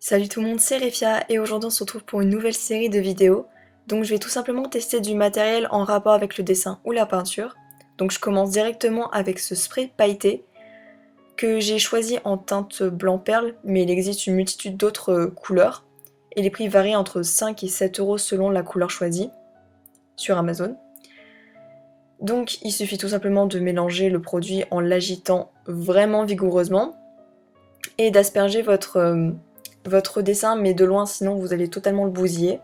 Salut tout le monde, c'est Refia et aujourd'hui on se retrouve pour une nouvelle série de vidéos. Donc je vais tout simplement tester du matériel en rapport avec le dessin ou la peinture. Donc je commence directement avec ce spray pailleté que j'ai choisi en teinte blanc perle, mais il existe une multitude d'autres couleurs. Et les prix varient entre 5 et 7 euros selon la couleur choisie sur Amazon. Donc il suffit tout simplement de mélanger le produit en l'agitant vraiment vigoureusement et d'asperger votre dessin, mais de loin, sinon vous allez totalement le bousiller.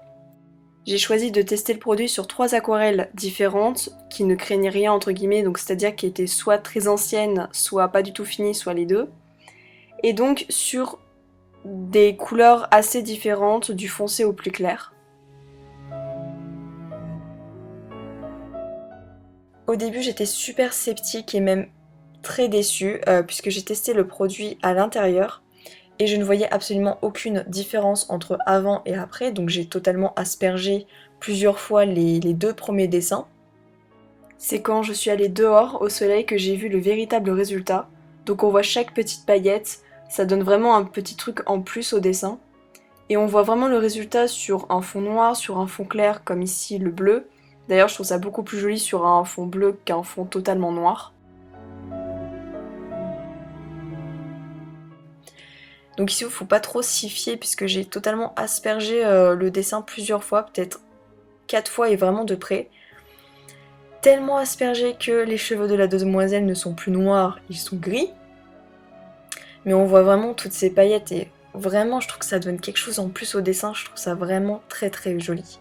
J'ai choisi de tester le produit sur 3 aquarelles différentes qui ne craignaient rien entre guillemets, donc c'est-à-dire qui étaient soit très anciennes, soit pas du tout finies, soit les deux. Et donc sur des couleurs assez différentes, du foncé au plus clair. Au début j'étais super sceptique et même très déçue puisque j'ai testé le produit à l'intérieur et je ne voyais absolument aucune différence entre avant et après, donc j'ai totalement aspergé plusieurs fois les 2 premiers dessins. C'est quand je suis allée dehors au soleil que j'ai vu le véritable résultat. Donc on voit chaque petite paillette, ça donne vraiment un petit truc en plus au dessin. Et on voit vraiment le résultat sur un fond noir, sur un fond clair comme ici le bleu. D'ailleurs je trouve ça beaucoup plus joli sur un fond bleu qu'un fond totalement noir. Donc ici il ne faut pas trop s'y fier puisque j'ai totalement aspergé le dessin plusieurs fois, peut-être 4 fois et vraiment de près. Tellement aspergé que les cheveux de la demoiselle ne sont plus noirs, ils sont gris. Mais on voit vraiment toutes ces paillettes et vraiment je trouve que ça donne quelque chose en plus au dessin, je trouve ça vraiment très très joli.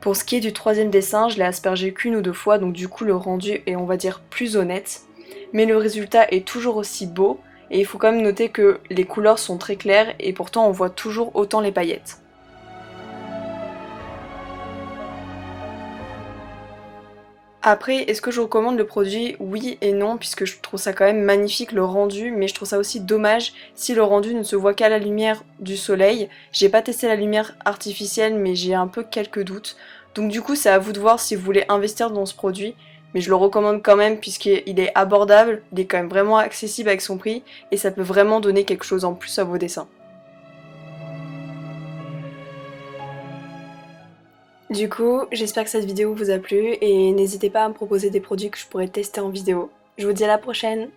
Pour ce qui est du troisième dessin, je l'ai aspergé qu'une ou deux fois, donc du coup le rendu est on va dire plus honnête. Mais le résultat est toujours aussi beau, et il faut quand même noter que les couleurs sont très claires et pourtant on voit toujours autant les paillettes. Après, est-ce que je recommande le produit? Oui et non, puisque je trouve ça quand même magnifique le rendu, mais je trouve ça aussi dommage si le rendu ne se voit qu'à la lumière du soleil. J'ai pas testé la lumière artificielle, mais j'ai un peu quelques doutes. Donc du coup, c'est à vous de voir si vous voulez investir dans ce produit, mais je le recommande quand même puisqu'il est abordable, il est quand même vraiment accessible avec son prix, et ça peut vraiment donner quelque chose en plus à vos dessins. Du coup, j'espère que cette vidéo vous a plu et n'hésitez pas à me proposer des produits que je pourrais tester en vidéo. Je vous dis à la prochaine!